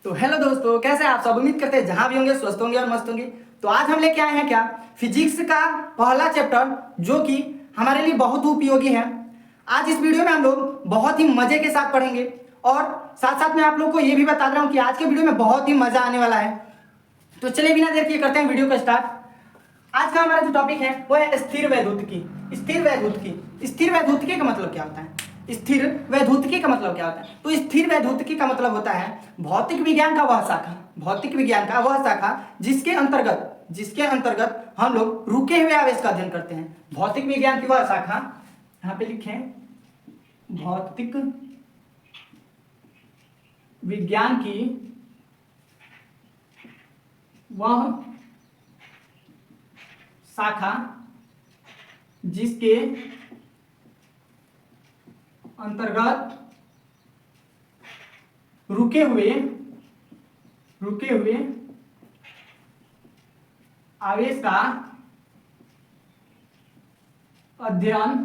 तो हेलो दोस्तों, कैसे हैं आप सब। उम्मीद करते हैं जहां भी होंगे स्वस्थ होंगे और मस्त होंगे। तो आज हम लेके आए हैं क्या, फिजिक्स का पहला चैप्टर, जो कि हमारे लिए बहुत उपयोगी है। आज इस वीडियो में हम लोग बहुत ही मजे के साथ पढ़ेंगे और साथ साथ में आप लोग को ये भी बता रहा हूँ कि आज के वीडियो में बहुत ही मजा आने वाला है। तो चलिए बिना देर किए करते हैं वीडियो का स्टार्ट। आज का हमारा जो टॉपिक है वो है स्थिर वैद्युतिकी। स्थिर वैद्युतिकी, स्थिर वैद्युतिकी का मतलब क्या होता है? स्थिर वैद्युतिकी का मतलब क्या होता है? तो स्थिर वैद्युतिकी का मतलब होता है भौतिक विज्ञान का वह शाखा, भौतिक विज्ञान का वह शाखा जिसके अंतर्गत हम लोग रुके हुए आवेश का अध्ययन करते हैं। भौतिक विज्ञान की वह शाखा, यहाँ पे लिखें, भौतिक विज्ञान की वह शाखा जिसके अंतर्गत रुके हुए आवेश का अध्ययन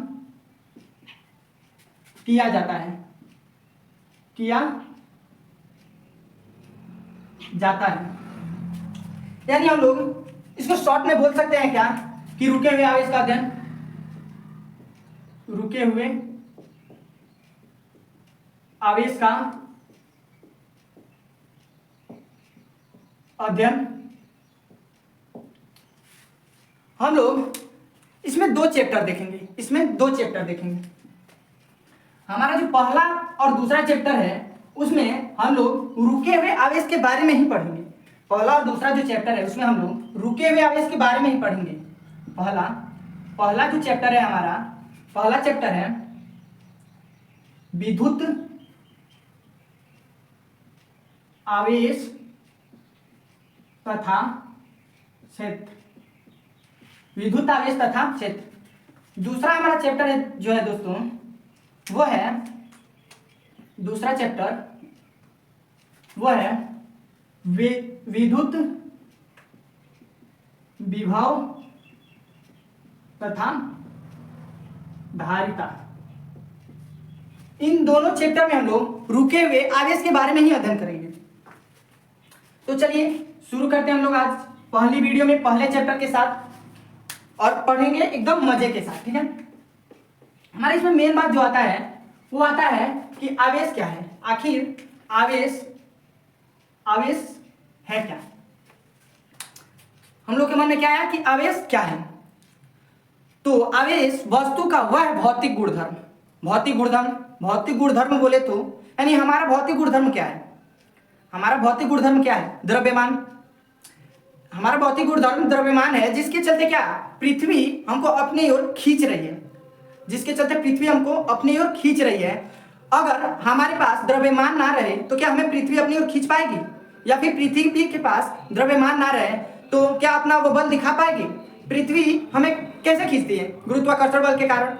किया जाता है, यानी हम लोग इसको शॉर्ट में बोल सकते हैं क्या कि रुके हुए आवेश का अध्ययन, रुके हुए आवेश का अध्ययन। हम लोग इसमें दो चैप्टर देखेंगे। हमारा जो पहला और दूसरा चैप्टर है उसमें हम लोग रुके हुए आवेश के बारे में ही पढ़ेंगे। पहला और दूसरा जो चैप्टर है उसमें हम लोग रुके हुए आवेश के बारे में ही पढ़ेंगे। पहला जो चैप्टर है हमारा, पहला चैप्टर है विद्युत आवेश तथा क्षेत्र, विद्युत आवेश तथा क्षेत्र। दूसरा हमारा चैप्टर है जो है दोस्तों, वो है दूसरा चैप्टर, वो है विद्युत विभव तथा धारिता। इन दोनों चैप्टर में हम लोग रुके हुए आवेश के बारे में ही अध्ययन करेंगे। तो चलिए शुरू करते हैं हम लोग आज पहली वीडियो में पहले चैप्टर के साथ, और पढ़ेंगे एकदम मजे के साथ, ठीक है। हमारे इसमें मेन बात जो आता है वो आता है कि आवेश क्या है, आखिर आवेश है क्या। हम लोग के मन में क्या है कि आवेश क्या है। तो आवेश वस्तु का वह भौतिक गुणधर्म बोले तो यानी हमारा भौतिक गुणधर्म क्या है? हमारा भौतिक गुणधर्म क्या है? द्रव्यमान। हमारा भौतिक गुणधर्म द्रव्यमान है, जिसके चलते क्या, पृथ्वी हमको अपनी ओर खींच रही है, अगर हमारे पास द्रव्यमान ना रहे तो क्या हमें पृथ्वी अपनी ओर खींच पाएगी? या फिर पृथ्वी के पास द्रव्यमान ना रहे तो क्या अपना वो बल दिखा पाएगी? पृथ्वी हमें कैसे खींचती है? गुरुत्वाकर्षण बल के कारण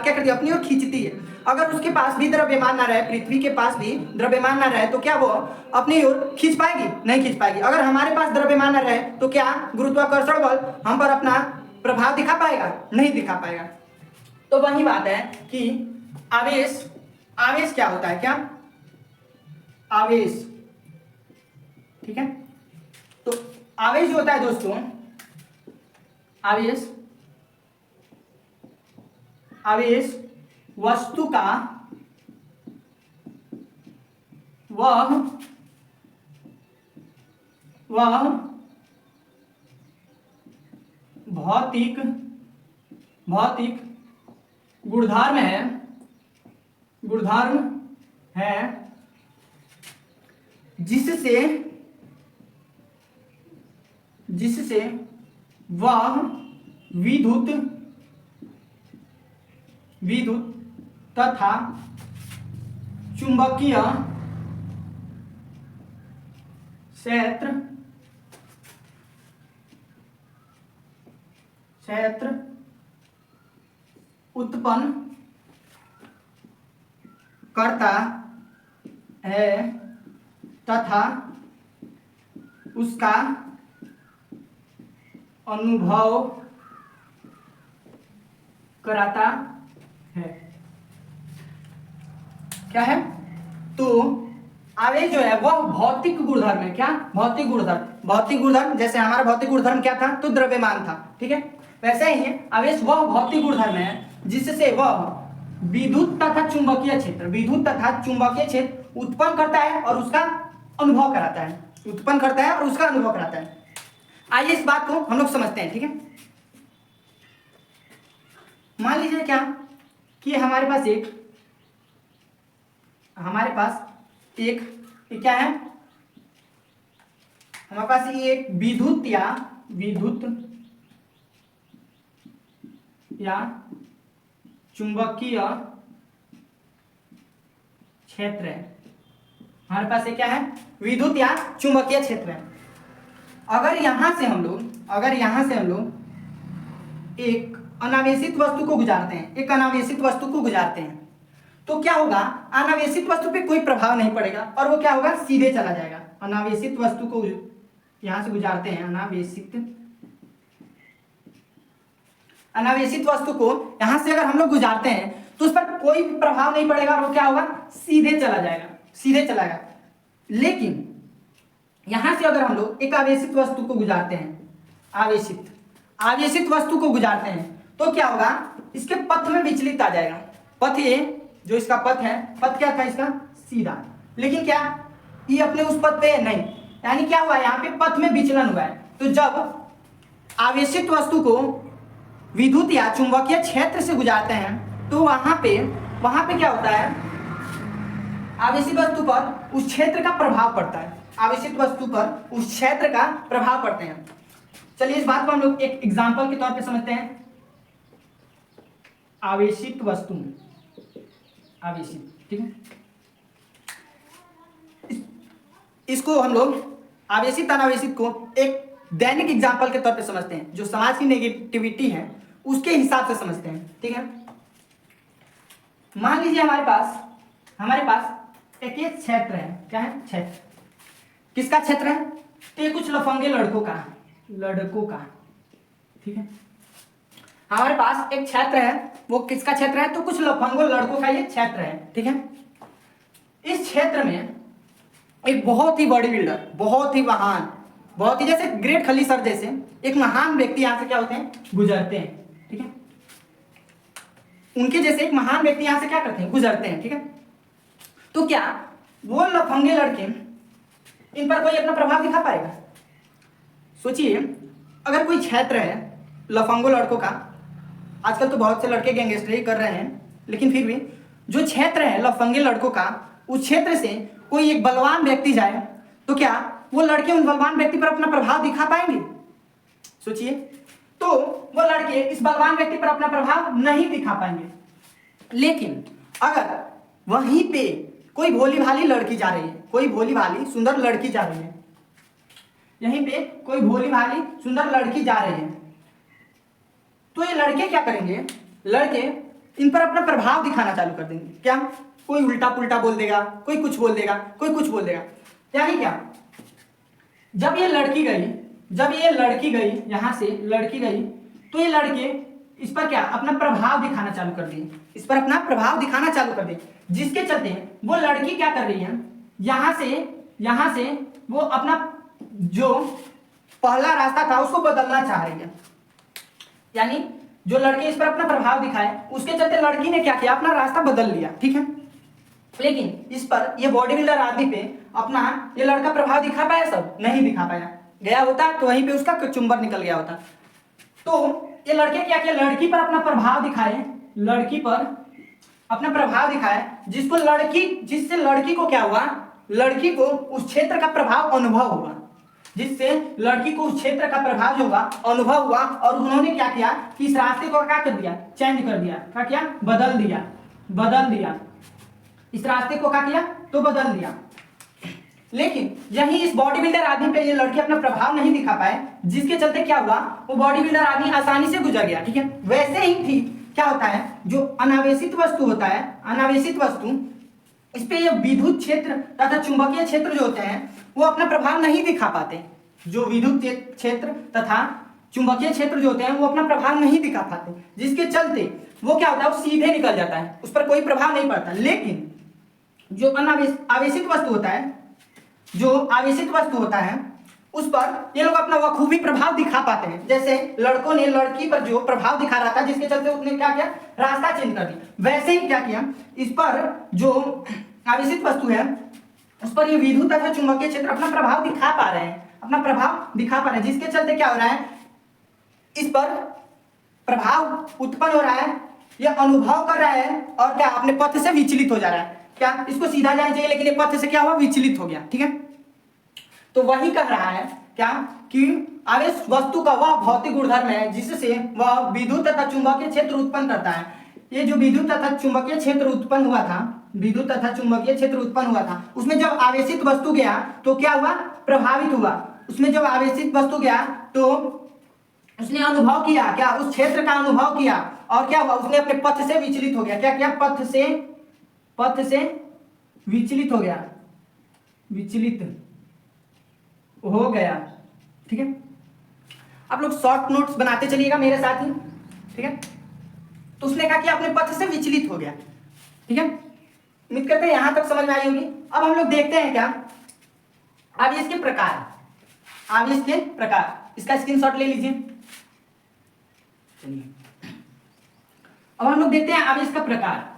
क्या करती है? अपनी ओर खींचती है। अगर उसके पास भी द्रव्यमान ना रहे, पृथ्वी के पास भी द्रव्यमान ना रहे, तो क्या वो अपनी ओर खींच पाएगी? नहीं खींच पाएगी। अगर हमारे पास द्रव्यमान ना रहे तो क्या गुरुत्वाकर्षण बल हम पर अपना प्रभाव दिखा पाएगा? नहीं दिखा पाएगा। तो वही बात है कि आवेश क्या होता है, क्या आवेश, ठीक है। तो आवेश जो होता है दोस्तों, आवेश वस्तु का वह भौतिक गुणधर्म है जिससे वह विद्युत तथा चुंबकीय क्षेत्र उत्पन्न करता है तथा उसका अनुभव कराता है। क्या है? तो आवेश जो है वह भौतिक गुणधर्म है। क्या? भौतिक गुणधर्म। भौतिक गुणधर्म जैसे हमारा भौतिक गुणधर्म क्या था? तो द्रव्यमान था। ठीक है, वैसे ही है आवेश वह भौतिक गुणधर्म है जिससे वह विद्युत तथा चुंबकीय क्षेत्र, विद्युत तथा चुंबकीय क्षेत्र उत्पन्न करता है और उसका अनुभव कराता है, उत्पन्न करता है और उसका अनुभव कराता है। आइए इस बात को हम लोग समझते हैं। ठीक है, मान लीजिए क्या कि हमारे पास एक क्या है, हमारे पास ये एक विद्युत या चुंबकीय क्षेत्र है। हमारे पास ये क्या है? विद्युत या चुंबकीय क्षेत्र है। अगर यहां से हम लोग एक अनावेशित वस्तु को गुजारते हैं, तो क्या होगा? अनावेशित वस्तु पे कोई प्रभाव नहीं पड़ेगा और वो क्या होगा? सीधे चला जाएगा। अनावेशित वस्तु को यहां से गुजारते हैं, अनावेशित वस्तु को यहां से अगर हम लोग गुजारते हैं तो उस पर कोई प्रभाव नहीं पड़ेगा और वो क्या होगा? सीधे चला जाएगा। लेकिन यहां से अगर हम लोग एक आवेशित वस्तु को गुजारते हैं, आवेशित वस्तु को गुजारते हैं, तो क्या होगा? इसके पथ में विचलित आ जाएगा। पथ ये जो इसका पथ है, पथ क्या था इसका? सीधा। लेकिन क्या ये अपने उस पथ पे नहीं, यानी क्या हुआ? यहाँ पे पथ में विचलन हुआ है। तो जब आवेशित वस्तु को विद्युत या चुंबकीय क्षेत्र से गुजारते हैं तो वहां पे क्या होता है? आवेशित वस्तु पर उस क्षेत्र का प्रभाव पड़ता है। आवेशित वस्तु पर उस क्षेत्र का प्रभाव पड़ते हैं। चलिए इस बात को हम लोग एक एग्जांपल के तौर पे समझते हैं। आवेशित वस्तु, ठीक है, इसको हम लोग आवेशित अनावेशित को एक दैनिक एग्जांपल के तौर पे समझते हैं, जो समाज की नेगेटिविटी है उसके हिसाब से समझते हैं। ठीक है, मान लीजिए हमारे पास एक ये क्षेत्र है। क्या है? क्षेत्र। किसका क्षेत्र है? तो ये कुछ लफंगे लड़कों का। ठीक है, हमारे पास एक क्षेत्र है, वो किसका क्षेत्र है? तो कुछ लफंगो लड़कों का ये क्षेत्र है। ठीक है, इस क्षेत्र में एक बहुत ही बॉडी बिल्डर, बहुत ही जैसे ग्रेट खली सर जैसे एक महान व्यक्ति यहां से क्या होते हैं? गुजरते हैं। ठीक है, उनके जैसे एक महान व्यक्ति यहां से क्या करते हैं? गुजरते हैं। ठीक है, तो क्या वो लफंगे लड़के इन पर कोई अपना प्रभाव दिखा पाएगा? सोचिए, अगर कोई क्षेत्र है लफंगो लड़कों का, आजकल तो बहुत से लड़के गैंगस्टरी कर रहे हैं, लेकिन फिर भी जो क्षेत्र है लफंगे लड़कों का, उस क्षेत्र से कोई एक बलवान व्यक्ति जाए तो क्या वो लड़के उन बलवान व्यक्ति पर अपना प्रभाव दिखा पाएंगे? सोचिए, तो वो लड़के इस बलवान व्यक्ति पर अपना प्रभाव नहीं दिखा पाएंगे। लेकिन अगर वहीं पे कोई भोली भाली लड़की जा रही है, कोई भोली भाली सुंदर लड़की जा रही है, यहीं पे कोई भोली भाली सुंदर लड़की जा रही है, तो ये लड़के क्या करेंगे? लड़के इन पर अपना प्रभाव दिखाना चालू कर देंगे। क्या? कोई उल्टा पुल्टा बोल देगा, कोई कुछ बोल देगा, कोई कुछ बोल देगा। यानी क्या? जब ये लड़की गई यहां से लड़की गई, तो ये लड़के इस पर क्या अपना प्रभाव दिखाना चालू कर दिए, जिसके चलते वो लड़की क्या कर रही है? यहां से वो अपना जो पहला रास्ता था उसको बदलना चाह रही है। यानी जो लड़के इस पर अपना प्रभाव दिखाए, उसके चलते लड़की ने क्या किया? अपना रास्ता बदल लिया। ठीक है, लेकिन इस पर ये बॉडी बिल्डर आदमी पे अपना ये लड़का प्रभाव दिखा पाया? सब नहीं दिखा पाया। गया होता तो वहीं पे उसका कचुम्बर निकल गया होता। तो ये लड़के क्या किया? लड़की पर अपना प्रभाव दिखाए, जिससे लड़की को क्या हुआ? लड़की को उस क्षेत्र का प्रभाव अनुभव हुआ, अनुभव हुआ और उन्होंने क्या किया कि इस रास्ते को क्या कर दिया? चेंज कर दिया। क्या किया? बदल दिया। इस रास्ते को क्या किया? तो बदल दिया। लेकिन यही इस बॉडी बिल्डर आदमी पे ये लड़के अपना प्रभाव नहीं दिखा पाए, जिसके चलते क्या हुआ? वो बॉडी बिल्डर आदमी आसानी से गुजर गया। ठीक है, वैसे ही ठीक क्या होता है? जो अनावेशित वस्तु होता है, अनावेशित वस्तु, इस पे ये विद्युत क्षेत्र तथा चुंबकीय क्षेत्र जो होते हैं वो अपना प्रभाव नहीं दिखा पाते। जो विद्युत क्षेत्र तथा चुंबकीय क्षेत्र जो होते हैं वो अपना प्रभाव नहीं दिखा पाते, जिसके चलते वो क्या होता है? वो सीधे निकल जाता है, उस पर कोई प्रभाव नहीं पड़ता। लेकिन जो आवेशित वस्तु होता है, जो आवेशित वस्तु होता है उस पर ये लोग अपना बखूबी प्रभाव दिखा पाते हैं। जैसे लड़कों ने लड़की पर जो प्रभाव दिखा रहा था, जिसके चलते उसने क्या किया, रास्ता चेंज कर दी, वैसे ही क्या किया, इस पर जो आवेशित वस्तु है उस पर ये विद्युत तथा चुंबकीय क्षेत्र अपना प्रभाव दिखा पा रहे हैं, अपना प्रभाव दिखा पा रहे हैं, जिसके चलते क्या हो रहा है, इस पर प्रभाव उत्पन्न हो रहा है, यह अनुभव कर रहा है और क्या अपने पथ से विचलित हो जा रहा है। क्या इसको सीधा जाना चाहिए, लेकिन ये पथ से क्या हुआ, विचलित हो गया। ठीक है, तो वही कह रहा है क्या कि आवेश वस्तु का वह भौतिक गुणधर्म है जिससे वह विद्युत तथा चुंबकीय क्षेत्र उत्पन्न करता है। ये जो विद्युत तथा चुंबकीय क्षेत्र उत्पन्न हुआ था, विद्युत तथा चुंबकीय क्षेत्र उत्पन्न हुआ था, उसमें जब आवेशित वस्तु गया तो क्या हुआ, प्रभावित हुआ। उसमें जब आवेशित वस्तु गया तो उसने अनुभव किया, क्या उस क्षेत्र का अनुभव किया, और क्या हुआ, उसने अपने पथ से विचलित हो गया। क्या किया, पथ से विचलित हो गया, विचलित हो गया। ठीक है, आप लोग शॉर्ट नोट्स बनाते चलिएगा मेरे साथ ही। ठीक है, तो उसने कहा कि अपने पथ से विचलित हो गया। ठीक है, उम्मीद करते हैं यहां तक समझ में आई होगी। अब हम लोग देखते हैं क्या, आवेश के प्रकार, आवेश के प्रकार, इसका स्क्रीनशॉट ले लीजिए। चलिए अब हम लोग देखते हैं आवेश का प्रकार।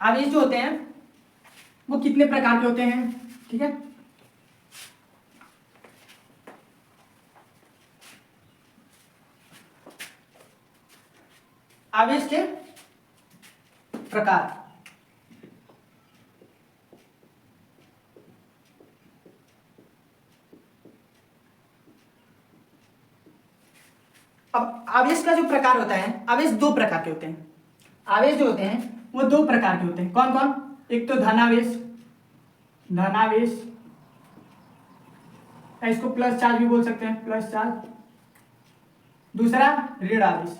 आवेश जो होते हैं वो कितने प्रकार के होते हैं। ठीक है, आवेश के प्रकार। अब आवेश का जो प्रकार होता है, आवेश दो प्रकार के होते हैं। आवेश जो होते हैं वो दो प्रकार के होते हैं। कौन कौन, एक तो धनावेश, धनावेश, इसको प्लस चार्ज भी बोल सकते हैं, प्लस चार्ज। दूसरा ऋण आवेश,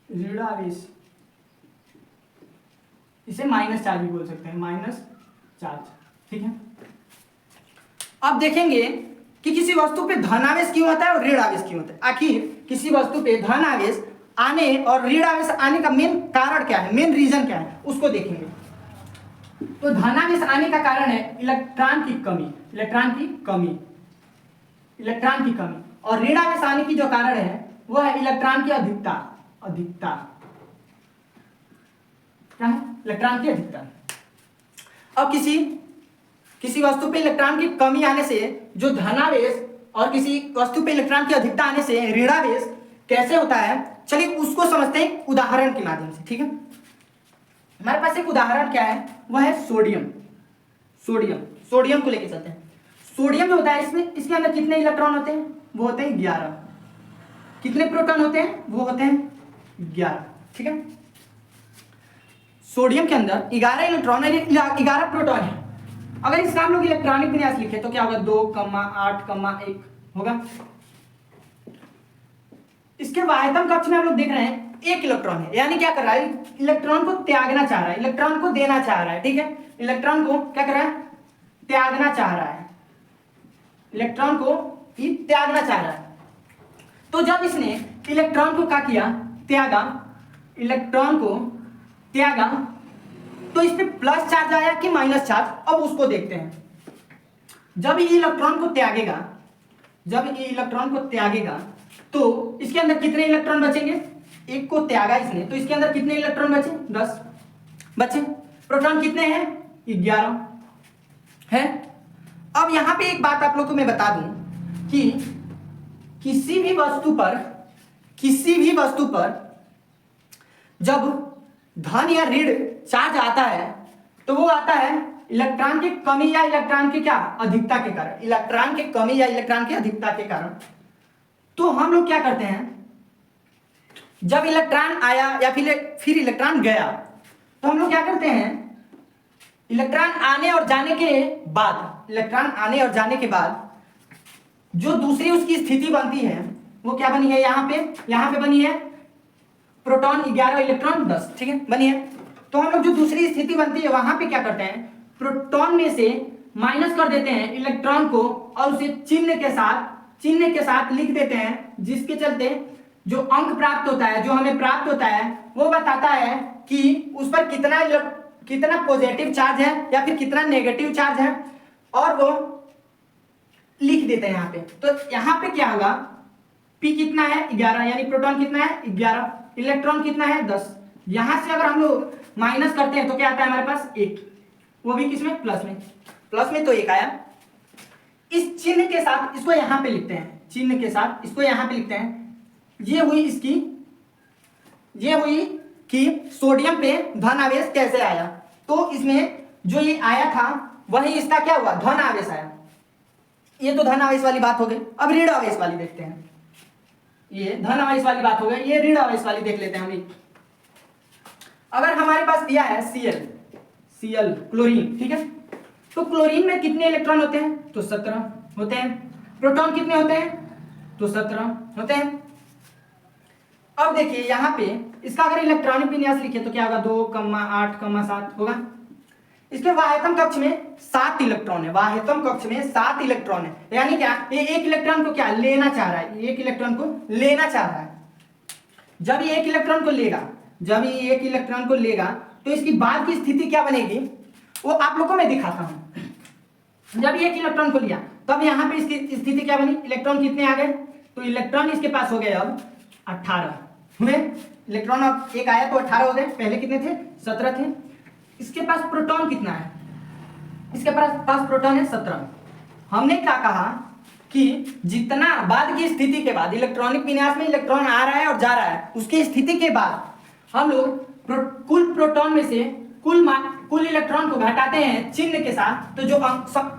ऋण आवेश, इसे माइनस चार्ज भी बोल सकते हैं, माइनस चार्ज। ठीक है, अब देखेंगे कि किसी वस्तु पे धनावेश क्यों होता है और ऋण आवेश क्यों होता है। आखिर किसी वस्तु पे धनावेश आने और ऋण आवेश आने का मेन कारण क्या है, मेन रीजन क्या है, उसको देखेंगे। तो धनावेश आने का कारण है इलेक्ट्रॉन की कमी, इलेक्ट्रॉन की कमी, इलेक्ट्रॉन की कमी। और ऋण आवेश आने की जो कारण है वो है इलेक्ट्रॉन की अधिकता, अधिकता। क्या है, इलेक्ट्रॉन की अधिकता। अब किसी वस्तु पे इलेक्ट्रॉन की कमी आने से जो धनावेश, और किसी वस्तु पे इलेक्ट्रॉन की अधिकता आने से ऋणावेश कैसे होता है, चलिए उसको समझते हैं उदाहरण के माध्यम से। ठीक है, हमारे पास एक उदाहरण क्या है, वह है सोडियम। सोडियम, सोडियम को लेके चलते हैं। सोडियम जो होता है, इसमें इसके अंदर कितने इलेक्ट्रॉन होते हैं, वो होते हैं 11। कितने प्रोटॉन होते हैं, वो होते हैं 11। ठीक है, सोडियम के अंदर 11 इलेक्ट्रॉन, 11 प्रोटॉन है। अगर इसका हम लोग इलेक्ट्रॉनिक विन्यास लिखे तो क्या होगा, 2,8,1 होगा। इसके वाह्यतम कक्ष में हम लोग देख रहे हैं 1 इलेक्ट्रॉन है, यानी क्या कर रहा है, इलेक्ट्रॉन को त्यागना चाह रहा है, इलेक्ट्रॉन को देना चाह रहा है। ठीक है, इलेक्ट्रॉन को क्या कर रहा है, त्यागना चाह रहा है, इलेक्ट्रॉन को ही त्यागना चाह रहा है। तो जब इसने इलेक्ट्रॉन को क्या किया, त्यागा, इलेक्ट्रॉन को त्यागा, तो इस पे प्लस चार्ज आया कि माइनस चार्ज, अब उसको देखते हैं। जब ये इलेक्ट्रॉन को त्यागेगा, जब ये इलेक्ट्रॉन को त्यागेगा तो इसके अंदर कितने इलेक्ट्रॉन बचेंगे, 1 को त्यागा इसने, तो इसके अंदर कितने इलेक्ट्रॉन बचे, 10 बचे। प्रोटॉन कितने हैं, 11 है। अब यहां पे एक बात आप लोग को मैं बता दूं कि किसी भी वस्तु पर जब धन या ऋण चार्ज आता है तो वो आता है इलेक्ट्रॉन की कमी या इलेक्ट्रॉन की क्या, अधिकता के कारण, इलेक्ट्रॉन की कमी या इलेक्ट्रॉन की अधिकता के कारण। तो हम लोग क्या करते हैं, जब इलेक्ट्रॉन आया या फिर इलेक्ट्रॉन गया, तो हम लोग क्या करते हैं, इलेक्ट्रॉन आने और जाने के बाद, इलेक्ट्रॉन आने और जाने के बाद जो दूसरी उसकी स्थिति बनती है वो क्या बनी है, यहाँ पे बनी है प्रोटॉन 11 इलेक्ट्रॉन 10। ठीक है, बनी है। तो हम लोग जो दूसरी स्थिति बनती है वहां पे क्या करते हैं, प्रोटॉन में से माइनस कर देते हैं इलेक्ट्रॉन को और उसे चिन्ह के साथ लिख देते हैं, जिसके चलते जो अंक प्राप्त होता है, जो हमें प्राप्त होता है, वो बताता है कि उस पर कितना पॉजिटिव चार्ज है या फिर कितना नेगेटिव चार्ज है, और वो लिख देते हैं यहाँ पे। तो यहाँ पे क्या होगा, P कितना है 11, यानी प्रोटॉन कितना है 11, इलेक्ट्रॉन कितना है 10। यहां से अगर हम लोग माइनस करते हैं तो क्या आता है हमारे पास 1, वो भी किसमें, प्लस में। प्लस में तो 1 आया। इस चिन्ह के साथ इसको यहां पे लिखते हैं, चिन्ह के साथ इसको यहां पे लिखते हैं। ये हुई इसकी, ये हुई कि सोडियम पे धन आवेश कैसे आया। तो इसमें जो ये आया था वही इसका क्या हुआ, धन आवेश आया। ये तो धन आवेश वाली बात हो गई। अब ऋण आवेश वाली देखते हैं। ये धन आवेश वाली बात हो गई, ये ऋण आवेश वाली देख लेते हैं हम। अगर हमारे पास दिया है Cl क्लोरीन, ठीक है, तो क्लोरीन में कितने इलेक्ट्रॉन होते हैं, तो 17 होते हैं। प्रोटॉन कितने होते हैं, तो 17 होते हैं। अब देखिए यहाँ पे इसका अगर इलेक्ट्रॉनिक विन्यास लिखे तो क्या होगा, 2,8,7 होगा। इसके वाह्यतम कक्ष में 7 इलेक्ट्रॉन है, वाह्यतम कक्ष में 7 इलेक्ट्रॉन है। यानी क्या, ये एक इलेक्ट्रॉन को क्या लेना चाह रहा है, एक इलेक्ट्रॉन को लेना चाह रहा है। जब ये एक इलेक्ट्रॉन को लेगा, जब ये एक इलेक्ट्रॉन को लेगा तो इसकी बाद की स्थिति क्या बनेगी, वो आप लोगों को मैं दिखाता हूं। जब ये एक इलेक्ट्रॉन को लिया तब यहां पे इसकी स्थिति क्या बनी, इलेक्ट्रॉन कितने आ गए, तो इलेक्ट्रॉन इसके पास हो गए अब 18 हुए। इलेक्ट्रॉन अब एक आया तो 18 हो गए, पहले कितने थे, 17 थे। इसके पास प्रोटॉन कितना है, इसके पास प्रोटॉन है 17। हमने क्या कहा कि जितना बाद की स्थिति के बाद, इलेक्ट्रॉनिक विन्यास में इलेक्ट्रॉन आ रहा है और जा रहा है, उसकी स्थिति के बाद हम लोग कुल प्रोटॉन में से कुल इलेक्ट्रॉन को घटाते हैं चिन्ह के साथ। तो जो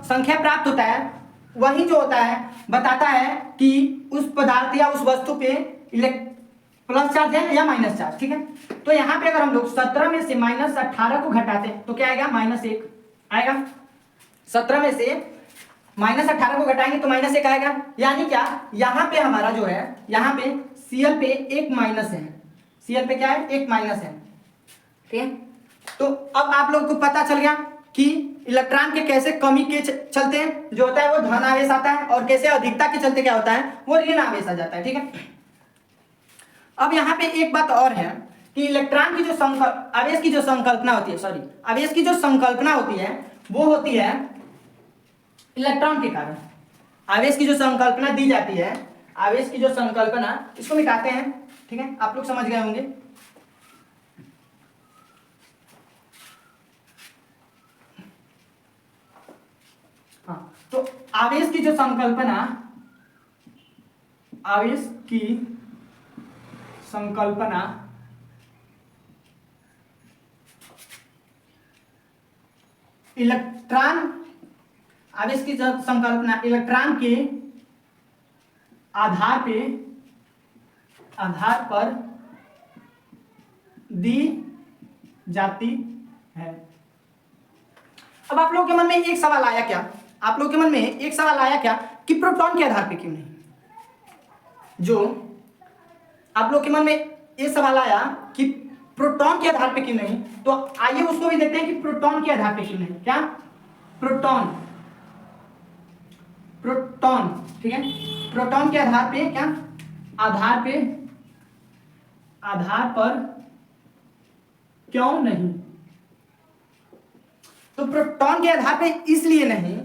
संख्या प्राप्त होता है वही जो होता है बताता है कि उस पदार्थ या उस वस्तु पे प्लस चार्ज है या माइनस चार्ज, ठीक है। तो यहाँ पे अगर हम लोग 17 में से -18 को घटाते हैं तो क्या आएगा, -1 आएगा। 17 में से -18 को घटाएंगे तो -1 आएगा। यानी क्या, यहाँ पे हमारा जो है, यहाँ पे Cl पे एक माइनस है, Cl पे क्या है, एक माइनस है, ठीक है। तो अब आप लोग को पता चल गया कि इलेक्ट्रॉन के कैसे कमी के चलते हैं जो होता है वो धन आवेश आता है, और कैसे अधिकता के चलते क्या होता है, वो ऋण आवेश आ जाता है, ठीक है। अब यहाँ पे एक बात और है कि इलेक्ट्रॉन की जो आवेश की जो संकल्पना होती है, सॉरी, आवेश की जो संकल्पना होती है वो होती है इलेक्ट्रॉन के कारण। आवेश की जो संकल्पना दी जाती है, आवेश की जो संकल्पना, इसको मिटाते हैं, ठीक है, आप लोग समझ गए होंगे। हाँ, तो आवेश की जो संकल्पना, आवेश की संकल्पना इलेक्ट्रॉन, आवेश की संकल्पना इलेक्ट्रॉन के आधार पर दी जाती है। अब आप लोगों के मन में एक सवाल आया क्या, आप लोगों के मन में एक सवाल आया क्या कि प्रोटॉन के आधार पे क्यों नहीं। जो आप लोग के मन में ये सवाल आया कि प्रोटॉन के आधार पे क्यों नहीं, तो आइए उसको भी देखते हैं कि प्रोटॉन के आधार पे क्यों नहीं। क्या, प्रोटॉन, ठीक है, प्रोटॉन के आधार पे क्या, आधार पर क्यों नहीं। तो प्रोटॉन के आधार पे इसलिए नहीं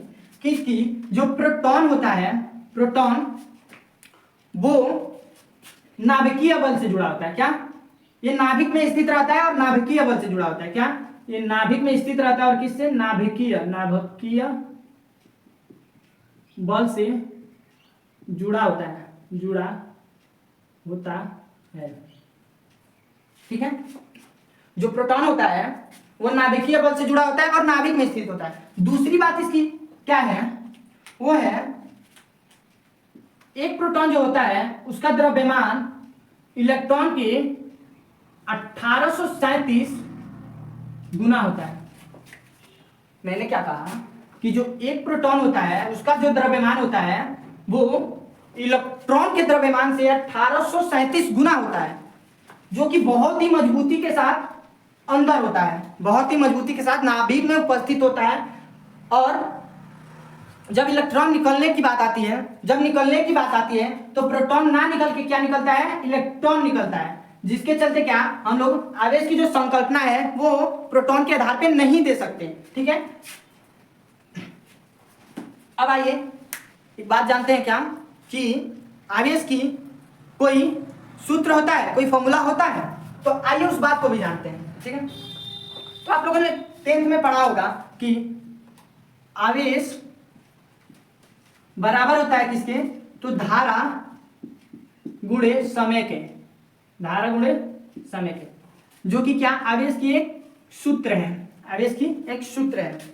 क्योंकि जो प्रोटॉन होता है, प्रोटॉन वो नाभिकीय बल से जुड़ा होता है। क्या, ये नाभिक में स्थित रहता है और नाभिकीय बल से जुड़ा होता है। क्या, ये नाभिक में स्थित रहता है और किससे, नाभिकीय बल से जुड़ा होता है, ठीक है। जो प्रोटॉन होता है वो नाभिकीय बल से जुड़ा होता है और नाभिक में स्थित होता है। दूसरी बात इसकी क्या है, वो है एक प्रोटॉन जो होता है उसका द्रव्यमान इलेक्ट्रॉन के 1837 गुना होता है। मैंने क्या कहा कि जो एक प्रोटॉन होता है उसका जो द्रव्यमान होता है वो इलेक्ट्रॉन के द्रव्यमान से 1837 गुना होता है, जो कि बहुत ही मजबूती के साथ अंदर होता है, बहुत ही मजबूती के साथ नाभिक में उपस्थित होता है। और जब इलेक्ट्रॉन निकलने की बात आती है, तो प्रोटॉन ना निकल के क्या निकलता है, इलेक्ट्रॉन निकलता है। जिसके चलते क्या हम लोग आवेश की जो संकल्पना है वो प्रोटॉन के आधार पे नहीं दे सकते। ठीक है, अब आइए एक बात जानते हैं क्या कि आवेश की कोई सूत्र होता है, कोई फॉर्मूला होता है, तो आइए उस बात को भी जानते हैं। ठीक है, तो आप लोगों ने 10th में पढ़ा होगा कि आवेश बराबर होता है किसके, तो धारा गुणे समय के, धारा गुणे समय के, जो कि क्या आवेश की एक सूत्र है, आवेश की एक सूत्र है।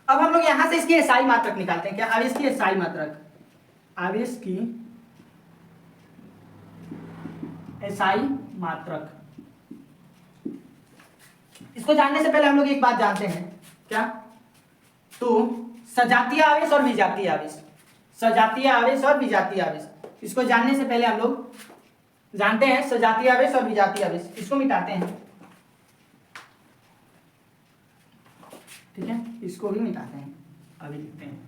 अब हम लोग यहां से इसकी एसआई मात्रक निकालते हैं। क्या आवेश की एसआई मात्रक, आवेश की एसआई मात्रक, इसको जानने से पहले हम लोग एक बात जानते हैं क्या, तो सजातीय आवेश और विजातीय आवेश, सजातीय आवेश और विजातीय आवेश, इसको जानने से पहले हम लोग जानते हैं सजातीय आवेश और विजातीय आवेश। इसको मिटाते हैं, ठीक है, इसको भी मिटाते हैं, अभी लिखते हैं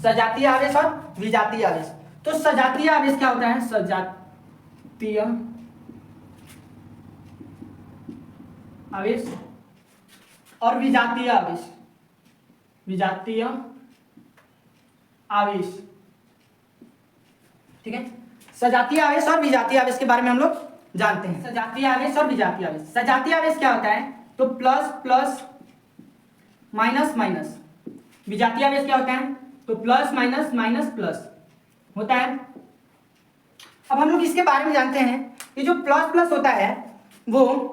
सजातीय आवेश और विजातीय आवेश। तो सजातीय आवेश क्या होता है, सजातीय आवेश और विजातीय आवेश, विजातीय आवेश। ठीक है, सजातीय आवेश और विजातीय आवेश के बारे में हम लोग जानते हैं। सजातीय आवेश और विजातीय आवेश, सजातीय आवेश क्या होता है, तो प्लस प्लस माइनस माइनस। विजातीय आवेश क्या होता है, तो प्लस माइनस माइनस प्लस होता है। अब हम लोग इसके बारे में जानते हैं, ये जो प्लस प्लस होता है वो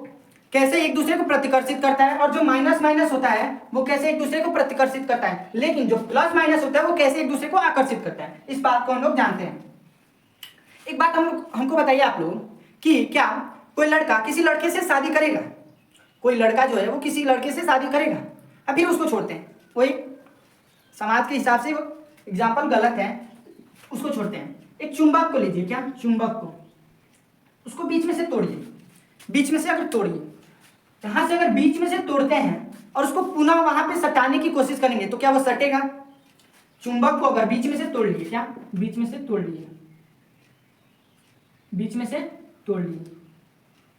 कैसे एक दूसरे को प्रतिकर्षित करता है, और जो माइनस माइनस होता है वो कैसे एक दूसरे को प्रतिकर्षित करता है, लेकिन जो प्लस माइनस होता है वो कैसे एक दूसरे को आकर्षित करता है, इस बात को हम लोग जानते हैं। एक बात हमको बताइए आप लोग कि क्या कोई लड़का किसी लड़के से शादी करेगा, कोई लड़का जो है वो किसी लड़के से शादी करेगा, अभी उसको छोड़ते हैं, वो एक समाज के हिसाब से एग्जाम्पल गलत है, उसको छोड़ते हैं। एक चुंबक को लीजिए, क्या चुंबक को, उसको बीच में से तोड़िए, बीच में से अगर तोड़िए, यहां से अगर बीच में से तोड़ते हैं और उसको पुनः वहां पे सटाने की कोशिश करेंगे तो क्या वो सटेगा, चुंबक को अगर बीच में से तोड़ लिए, क्या बीच में से तोड़ लिए, बीच में से तोड़ लिए,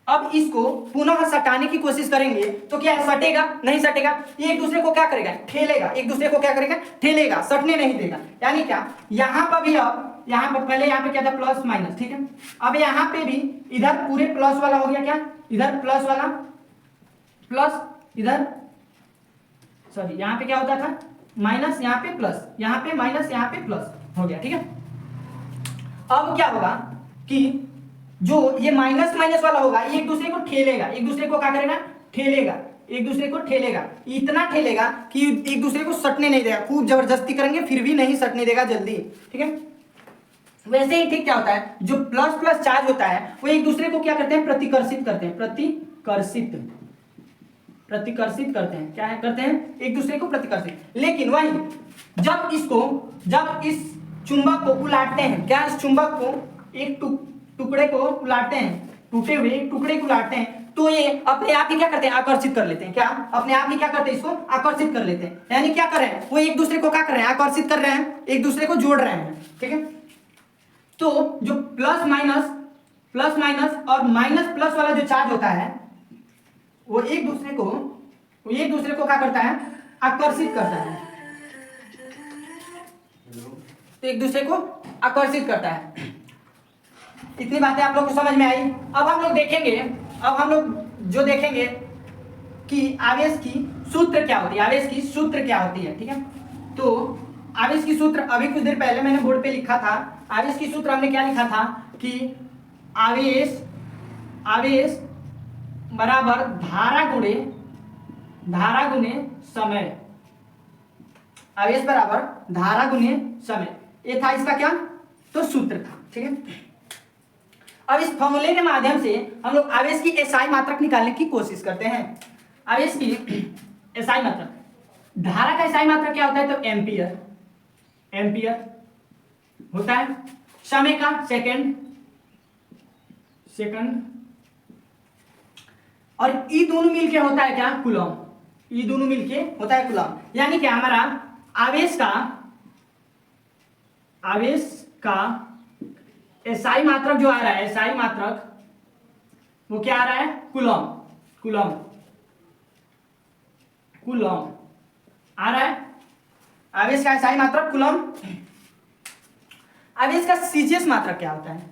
अब इसको पुनः सटाने की कोशिश करेंगे तो क्या है, सटेगा नहीं सटेगा, ये एक दूसरे को क्या करेगा, ठेलेगा, एक दूसरे को क्या करेगा, ठेलेगा, सटने नहीं देगा। यानी क्या यहां पर भी, अब यहां पर पहले यहां पे क्या था, प्लस माइनस, ठीक है, अब यहां पे भी इधर पूरे प्लस वाला हो गया, क्या इधर प्लस वाला प्लस, इधर सॉरी यहां पे क्या होता था माइनस, यहां पे प्लस, यहां पे माइनस, यहां पे प्लस हो गया। ठीक है, अब क्या होगा कि जो ये माइनस माइनस वाला होगा ये एक दूसरे को ठेलेगा, एक दूसरे को क्या करेगा, ठेलेगा, एक दूसरे को ठेलेगा, इतना ठेलेगा कि एक दूसरे को सटने नहीं देगा, खूब जबरदस्ती करेंगे फिर भी नहीं सटने देगा जल्दी। ठीक है, वैसे ही ठीक क्या होता है, जो प्लस प्लस चार्ज होता है वो एक दूसरे को क्या करते हैं, प्रतिकर्षित करते हैं, प्रतिकर्षित, प्रतिकर्षित करते हैं, क्या है करते हैं, एक दूसरे को प्रतिकर्षित। लेकिन वही जब इसको, जब इस चुंबक को उलाटते हैं, क्या इस चुंबक को एक टुकड़े को उलाटते हैं, टूटे हुए टुकड़े को उलाटते हैं, तो ये अपने आप ही क्या करते हैं, आकर्षित कर लेते हैं, क्या अपने आप ही क्या करते हैं, इसको आकर्षित कर लेते हैं। यानी क्या कर रहे हैं, वो एक दूसरे को क्या कर रहे हैं, आकर्षित कर रहे हैं, एक दूसरे को जोड़ रहे हैं। ठीक है, तो जो प्लस माइनस और माइनस प्लस वाला जो चार्ज होता है वो एक दूसरे को क्या करता है, आकर्षित करता है, तो एक दूसरे को आकर्षित करता है। इतनी बातें आप लोग को समझ में आई। अब हम लोग देखेंगे, अब हम लोग जो देखेंगे कि आवेश की सूत्र क्या होती है, आवेश की सूत्र क्या होती है। ठीक है, तो आवेश की सूत्र अभी कुछ देर पहले मैंने बोर्ड पे लिखा था, आवेश की सूत्र हमने क्या लिखा था कि आवेश बराबर धारा गुणे समय, आवेश बराबर धारा गुणे समय, ये था इसका क्या, तो सूत्र था। ठीक है, अब इस फॉर्मूले के माध्यम से हम लोग आवेश की एसआई मात्रक निकालने की कोशिश करते हैं। आवेश की एसआई मात्रक, धारा का एसआई मात्रक क्या होता है, तो एम्पियर, एम्पियर होता है, समय का सेकंड, और ई दोनों मिलके होता है क्या, कूलम, ई दोनों मिलके होता है कूलम। यानी क्या हमारा आवेश का एसआई मात्रक जो आ रहा है, एसआई मात्रक वो क्या आ रहा है, कूलम, कूलम, कूलम आ रहा है। आवेश का एसआई मात्रक कूलम। आवेश का सीजीएस मात्रक क्या होता है?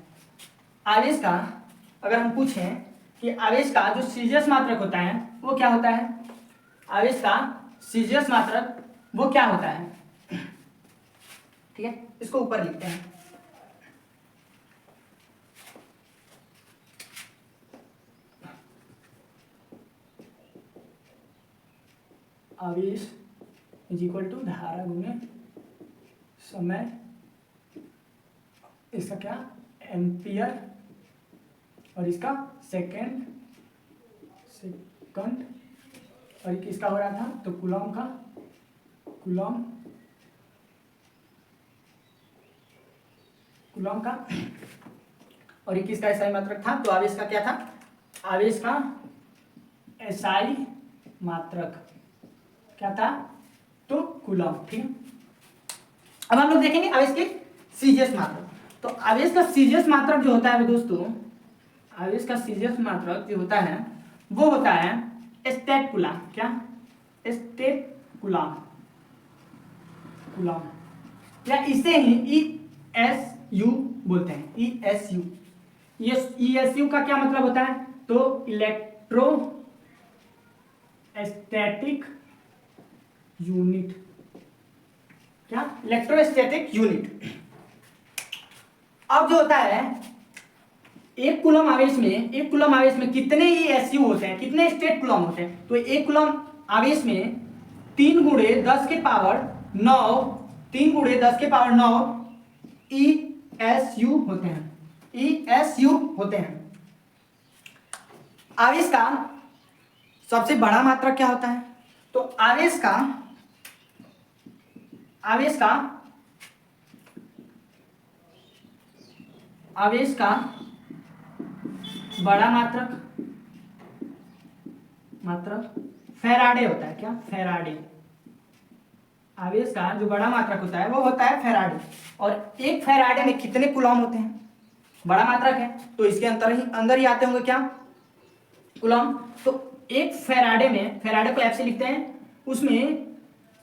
आवेश का अगर हम पूछें कि आवेश का जो सीजीएस मात्रक होता है वो क्या होता है, आवेश का सीजीएस मात्रक वो क्या होता है? ठीक है, इसको ऊपर लिखते हैं। आवेश इज इक्वल टू धारा गुने समय, इसका क्या, एम्पियर, और इसका सेकंड, और किसका हो रहा था, तो कूलम का, कूलम, कूलम का, और ये किसका एसआई मात्रक था, तो आवेश का क्या था, आवेश का एसआई मात्रक क्या था, तो कूलम। ठीक है, अब हम लोग देखेंगे आवेश के सीजीएस मात्रक। तो आवेश का सीजीएस मात्रक जो होता है दोस्तों, आवेश का सीजीएस मात्रक जो होता है वो होता है स्टेट कूलम। क्या, स्टेट कूलम, कूलम, या इसे ही ESU बोलते हैं, ESU। ये ESU का क्या मतलब होता है, तो इलेक्ट्रो स्टैटिक यूनिट। क्या, इलेक्ट्रोस्टैटिक यूनिट। अब जो होता है एक कूलम आवेश में, एक कूलम आवेश में कितने ESU होते हैं, कितने स्टेट कूलम होते हैं, तो एक कूलम आवेश में 3 गुणे 10 के पावर 9, 3 गुणे 10 के पावर 9 ESU होते हैं, ESU होते हैं। आवेश का सबसे बड़ा मात्रक क्या होता है, तो आवेश का, आवेश का, आवेश का बड़ा मात्रक, मात्रक फैराडे होता है। क्या, फैराडे। आवेश का जो बड़ा मात्रक होता है वो होता है फैराडे। और एक फैराडे में कितने कूलम होते हैं, बड़ा मात्रक है तो इसके अंदर ही आते होंगे क्या, कूलम। तो एक फैराडे में, फैराडे को F से लिखते हैं, उसमें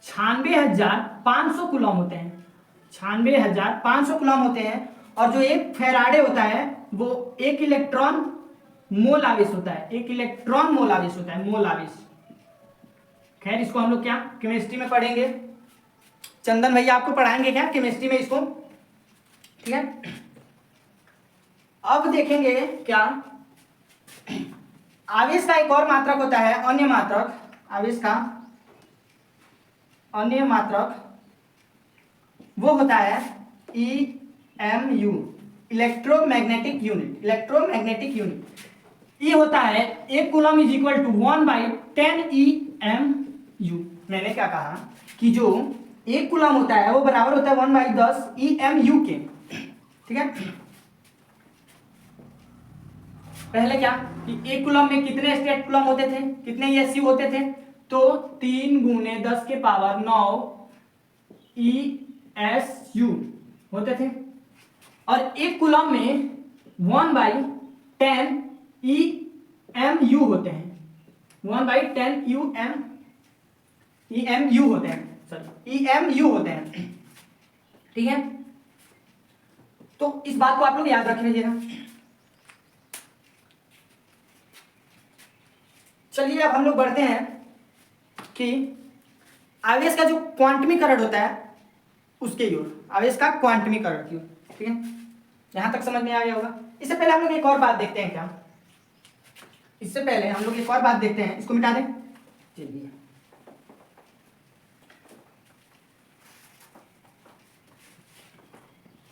96,500 कूलम होते हैं, 96,500 कूलम होते हैं। और जो एक फैराडे होता है वो 1 इलेक्ट्रॉन मोल आवेश होता है, 1 इलेक्ट्रॉन मोल आवेश होता है, मोल आवेश। खैर इसको हम लोग क्या केमिस्ट्री में पढ़ेंगे, चंदन भैया आपको पढ़ाएंगे क्या केमिस्ट्री में इसको। ठीक है, अब देखेंगे क्या, आवेश का एक और मात्रक होता है अन्य मात्रक। आवेश का अन्य मात्रक वो होता है EMU, electromagnetic unit, electromagnetic unit. ये होता है 1 coulomb is equal to 1/10 EMU। मैंने क्या कहा कि जो 1 कूलम होता है वो बराबर होता है 1/10 EMU के। ठीक है, पहले क्या कि 1 कूलम में कितने स्टेट कूलम होते थे, कितने ESU होते थे, तो 3 गुणे 10 के पावर 9 ESU होते थे। और 1 कूलम में 1/10 EMU होते हैं, 1/10 EMU होते हैं, सॉरी EMU होते हैं। ठीक है, तो इस बात को आप लोग याद रख लीजिएगा। चलिए अब हम लोग बढ़ते हैं कि आवेश का जो क्वांटमीकरण होता है उसके ओर, आवेश का क्वांटमीकरण की ओर। ठीक है, यहां तक समझ में आ गया होगा। इससे पहले हम लोग एक और बात देखते हैं क्या, इससे पहले हम लोग एक और बात देखते हैं, इसको मिटा दें। चलिए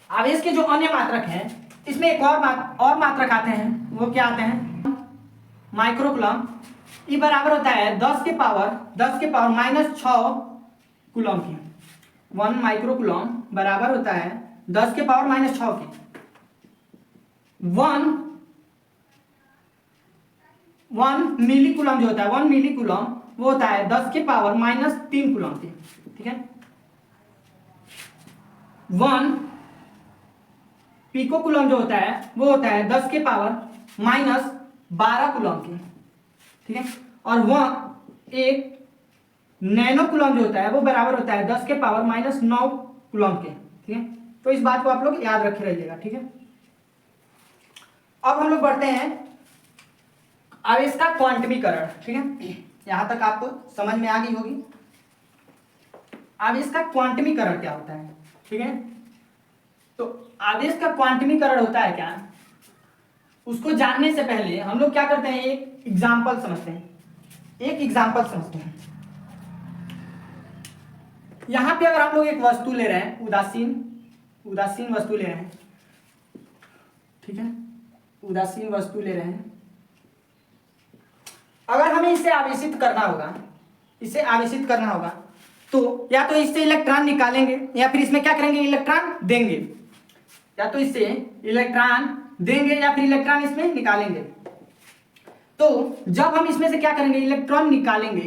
आवेश के जो अन्य मात्रक हैं इसमें एक और मात्रक आते हैं, वो क्या आते हैं, माइक्रोकूलम। ये बराबर होता है 10 के पावर -6 कूलम की। 1 माइक्रोकूलम बराबर होता है 10 के पावर -6 के। 1 मिलीकूलम जो होता है, 1 मिलीकूलम वो होता है 10 के पावर -3 कूलम के। ठीक है, 1 पिको कूलम जो होता है वो होता है 10 के पावर माइनस 12 कूलम के, ठीक है। और वह एक नैनो कूलम जो होता है वो बराबर होता है 10 के पावर माइनस 9 कूलम के, ठीक है। तो इस बात को आप लोग याद रखे रहिएगा, ठीक है। अब हम लोग बढ़ते हैं आवेश का क्वांटमीकरण, ठीक है। यहां तक आपको समझ में आ गई होगी आवेश का क्वांटमीकरण क्या होता है, ठीक है। तो आवेश का क्वांटमीकरण होता है क्या, उसको जानने से पहले हम लोग क्या करते हैं, एक एग्जांपल समझते हैं। यहां पे अगर हम लोग एक वस्तु ले रहे हैं, उदासीन वस्तु ले रहे हैं, ठीक है, उदासीन वस्तु ले रहे हैं। अगर हमें इसे आवेशित करना होगा तो या तो इससे इलेक्ट्रॉन निकालेंगे या फिर इसमें क्या करेंगे, इलेक्ट्रॉन देंगे। या तो इससे इलेक्ट्रॉन देंगे या फिर इलेक्ट्रॉन इसमें निकालेंगे। तो जब हम इसमें से क्या करेंगे, इलेक्ट्रॉन निकालेंगे,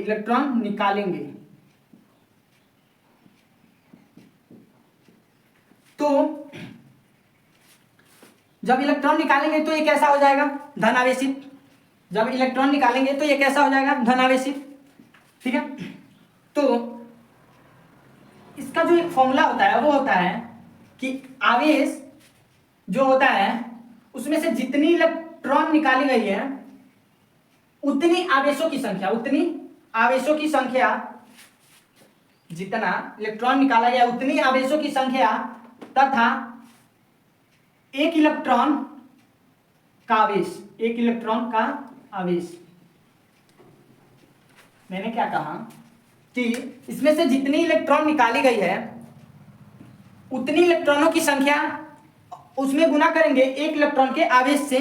तो जब इलेक्ट्रॉन निकालेंगे तो ये कैसा हो जाएगा, धन आवेशित। जब इलेक्ट्रॉन निकालेंगे तो ये कैसा हो जाएगा, धन आवेशित, ठीक है। तो इसका जो एक फॉर्मूला होता है वो होता है कि आवेश जो होता है उसमें से जितनी इलेक्ट्रॉन निकाली गई है उतनी आवेशों की संख्या जितना इलेक्ट्रॉन निकाला गया उतनी आवेशों की संख्या तथा एक इलेक्ट्रॉन का आवेश। मैंने क्या कहा कि इसमें से जितनी इलेक्ट्रॉन निकाली गई है उतनी इलेक्ट्रॉनों की संख्या उसमें गुना करेंगे एक इलेक्ट्रॉन के आवेश से,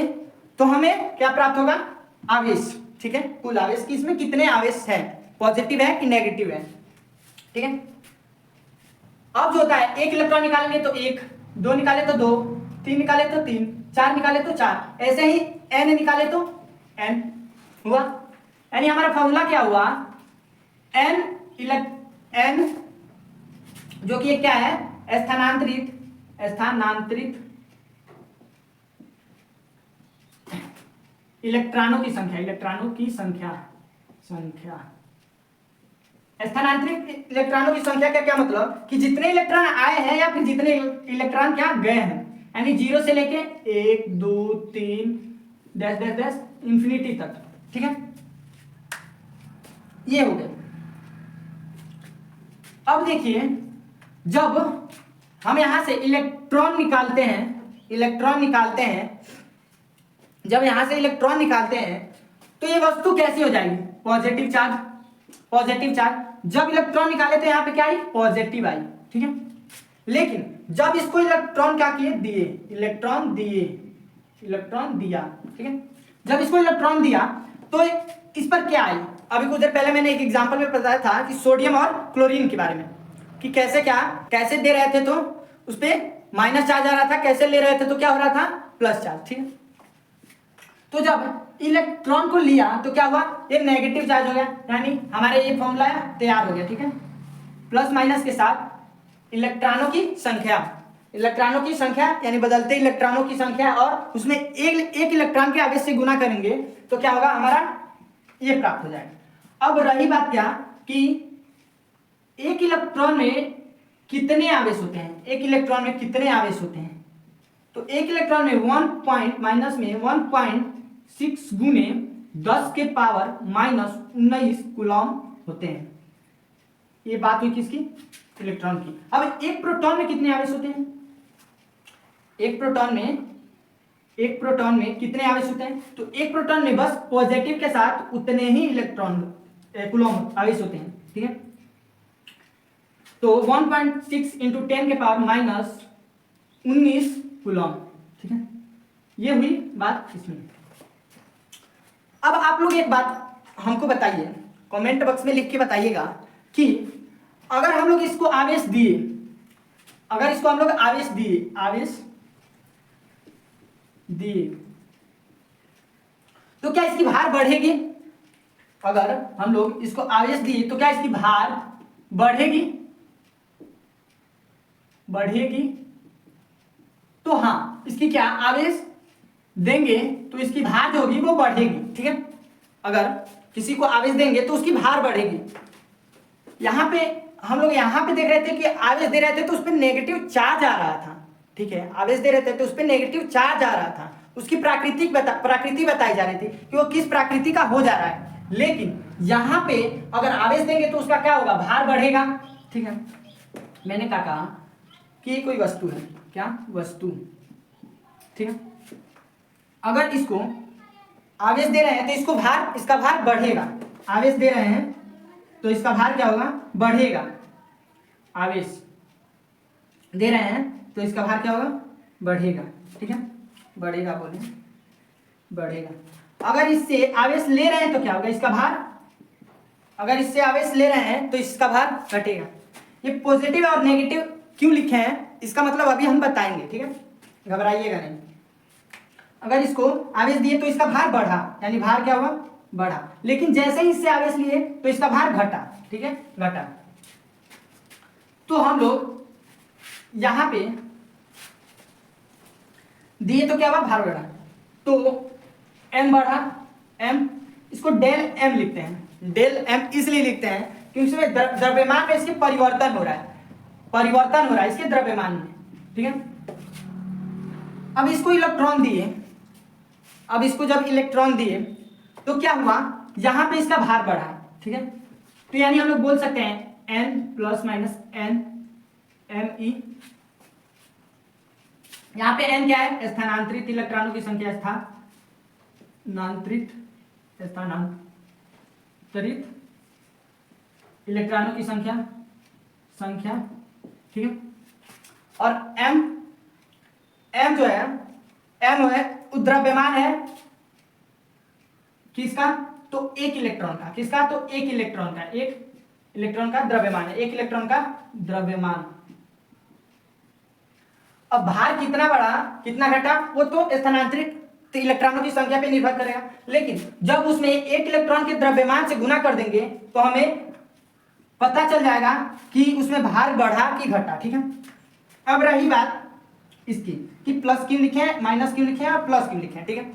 तो हमें क्या प्राप्त होगा, आवेश, ठीक है। कुल आवेश की इसमें कितने आवेश है, पॉजिटिव है कि नेगेटिव है, ठीक है। अब जो होता है एक इलेक्ट्रॉन निकालेंगे तो एक, दो निकाले तो दो, तीन निकाले तो तीन, चार निकाले तो चार, ऐसे ही n निकाले तो n हुआ। यानी हमारा फॉर्मूला क्या हुआ, n जो कि क्या है, स्थानांतरित इलेक्ट्रॉनों की संख्या स्थानांतरित इलेक्ट्रॉनों की संख्या का क्या मतलब कि जितने इलेक्ट्रॉन आए हैं या फिर जितने इलेक्ट्रॉन क्या गए हैं, यानी 0 से लेके 1 2 3 डैश डैश डैश इंफिनिटी तक, ठीक है। ये हो गया। अब देखिए जब हम यहां से इलेक्ट्रॉन निकालते हैं, जब यहां से इलेक्ट्रॉन निकालते हैं तो ये वस्तु कैसी हो जाएगी, पॉजिटिव चार्ज। जब इलेक्ट्रॉन निकाले तो यहाँ पे क्या आई, पॉजिटिव आई, ठीक है। लेकिन जब इसको इलेक्ट्रॉन क्या किए, इलेक्ट्रॉन दिया, ठीक है। जब इसको इलेक्ट्रॉन दिया तो इस पर क्या आई, अभी कुछ देर पहले मैंने एक एग्जांपल में बताया था कि सोडियम और क्लोरीन के बारे में, कि कैसे दे रहे थे तो उस पर माइनस चार्ज आ रहा था, कैसे ले रहे थे तो क्या हो रहा था, प्लस चार्ज, ठीक है। तो जब इलेक्ट्रॉन को लिया तो क्या हुआ, ये नेगेटिव चार्ज हो गया, यानी हमारे ये फॉर्मूला तैयार हो गया, ठीक है। प्लस माइनस के साथ इलेक्ट्रॉनों की संख्या यानी बदलते इलेक्ट्रॉनों की संख्या और उसमें एक इलेक्ट्रॉन के आवेश से गुना करेंगे तो क्या होगा, हमारा ये प्राप्त हो जाएगा। अब रही बात क्या कि एक इलेक्ट्रॉन में कितने आवेश होते हैं, तो एक इलेक्ट्रॉन में 1.6 गुने 10 के पावर माइनस 19 कूलम होते हैं। ये बात हुई किसकी, इलेक्ट्रॉन की। अब एक प्रोटॉन में कितने आवेश होते हैं, एक प्रोटॉन में कितने आवेश होते हैं, तो एक प्रोटॉन में बस पॉजिटिव के साथ उतने ही कूलम आवेश होते हैं, ठीक है। तो 1.6 इंटू 10 के पावर माइनस 19 कूलम, ठीक है। ये हुई बात इसमें। अब आप लोग एक बात हमको बताइए, कमेंट बॉक्स में लिख के बताइएगा कि अगर हम लोग इसको आवेश दिए, तो क्या इसकी भार बढ़ेगी, अगर हम लोग इसको आवेश दिए तो क्या इसकी भार बढ़ेगी, तो हाँ, इसकी क्या आवेश देंगे तो इसकी भार जो होगी वो बढ़ेगी, ठीक है। अगर किसी को आवेश देंगे तो उसकी भार बढ़ेगी। यहाँ पे हम लोग यहाँ पे देख रहे थे कि आवेश दे रहे थे तो उस पर नेगेटिव चार्ज आ रहा था, ठीक है। आवेश दे रहे थे तो उस पर नेगेटिव चार्ज आ रहा था, उसकी प्रकृति बताई जा रही थी कि वो किस प्रकृति का हो जा रहा है। लेकिन यहाँ पे अगर आवेश देंगे तो उसका क्या होगा, भार बढ़ेगा, ठीक है। मैंने क्या कहा कि ये कोई वस्तु है, क्या वस्तु, ठीक है। अगर इसको आवेश दे रहे हैं तो इसका भार बढ़ेगा। आवेश दे रहे हैं तो इसका भार क्या होगा, बढ़ेगा। आवेश दे रहे हैं तो इसका भार क्या होगा, बढ़ेगा, ठीक है। बढ़ेगा बोले, बढ़ेगा। अगर इससे आवेश ले रहे हैं तो क्या होगा, इसका भार, अगर इससे आवेश ले रहे हैं तो इसका भार घटेगा। ये पॉजिटिव और नेगेटिव क्यों लिखे हैं इसका मतलब अभी हम बताएंगे, ठीक है, घबराइएगा नहीं। अगर इसको आवेश दिए तो इसका भार बढ़ा, यानी भार क्या हुआ, बढ़ा। लेकिन जैसे ही इससे आवेश लिए तो इसका भार घटा, ठीक है, घटा। तो हम लोग यहां पे दिए तो क्या हुआ, भार बढ़ा, तो एम बढ़ा, एम, इसको डेल एम लिखते हैं। डेल एम इसलिए लिखते हैं क्योंकि इसमें द्रव्यमान में इसके परिवर्तन हो रहा है, इसके द्रव्यमान में, ठीक है। अब इसको इलेक्ट्रॉन दिए, अब इसको जब इलेक्ट्रॉन दिए तो क्या हुआ, यहां पे इसका भार बढ़ा, ठीक है। तो यानी हम लोग बोल सकते हैं n plus minus n m e। यहां पे n क्या है, स्थानांतरित इलेक्ट्रॉनों की संख्या, स्थानांतरित इलेक्ट्रॉनों की संख्या, ठीक है। और m जो है द्रव्यमान है किसका, तो एक इलेक्ट्रॉन का, किसका, तो एक इलेक्ट्रॉन का द्रव्यमान है, एक इलेक्ट्रॉन का द्रव्यमान। अब भार कितना बढ़ा कितना घटा वो तो स्थानांतरित इलेक्ट्रॉनों की संख्या पे निर्भर करेगा। लेकिन जब उसमें एक इलेक्ट्रॉन के द्रव्यमान से गुना कर देंगे तो हमें पता चल जाएगा कि उसमें भार बढ़ा कि घटा, ठीक है। अब रही बात इसकी कि प्लस क्यों लिखे हैं, माइनस क्यों लिखे हैं और प्लस क्यों लिखे हैं, ठीक है।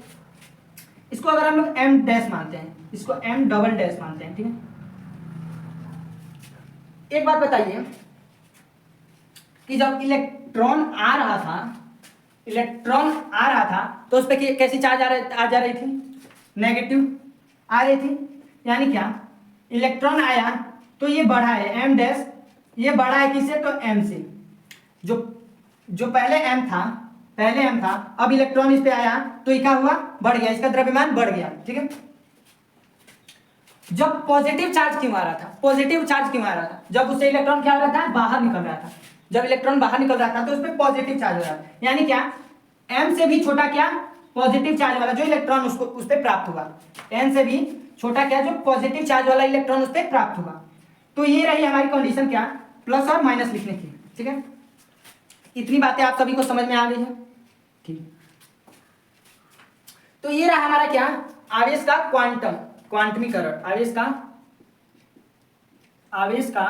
इसको अगर हम लोग m डैश मानते हैं, इसको m डबल डैश मानते हैं, ठीक है। एक बात बताइए कि जब इलेक्ट्रॉन आ रहा था तो उस पर कैसी चार्ज आ जा रही थी, नेगेटिव आ रही थी। यानी क्या, इलेक्ट्रॉन आया तो ये बढ़ा है m डैश, ये बढ़ा है किससे, तो m से। जो पहले m था अब इलेक्ट्रॉन इस पे आया तो ये क्या हुआ, बढ़ गया, इसका द्रव्यमान बढ़ गया, ठीक है। जब पॉजिटिव चार्ज क्यों आ रहा था, जब उससे इलेक्ट्रॉन क्या हो रहा था, बाहर निकल रहा था। जब इलेक्ट्रॉन बाहर निकल रहा था तो उस पर पॉजिटिव चार्ज हो रहा था, यानी क्या, m से भी छोटा क्या, पॉजिटिव चार्ज वाला जो इलेक्ट्रॉन उसको उस पर प्राप्त हुआ, n से भी छोटा क्या, जो पॉजिटिव चार्ज वाला इलेक्ट्रॉन उस पर प्राप्त हुआ। तो ये रही हमारी कंडीशन क्या, प्लस और माइनस लिखने की, ठीक है। इतनी बातें आप सभी को समझ में आ गई है, ठीक। तो ये रहा हमारा क्या, आवेश का क्वांटमीकरण, आवेश का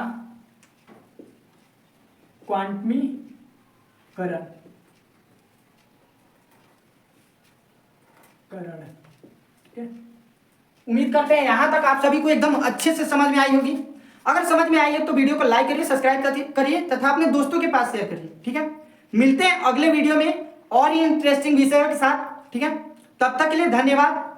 क्वांटमीकरण, ठीक है। उम्मीद करते हैं यहां तक आप सभी को एकदम अच्छे से समझ में आई होगी। अगर समझ में आई है तो वीडियो को लाइक करिए, सब्सक्राइब करिए तथा अपने दोस्तों के पास शेयर करिए, ठीक है। मिलते हैं अगले वीडियो में और इंटरेस्टिंग विषयों के साथ, ठीक है। तब तक के लिए धन्यवाद।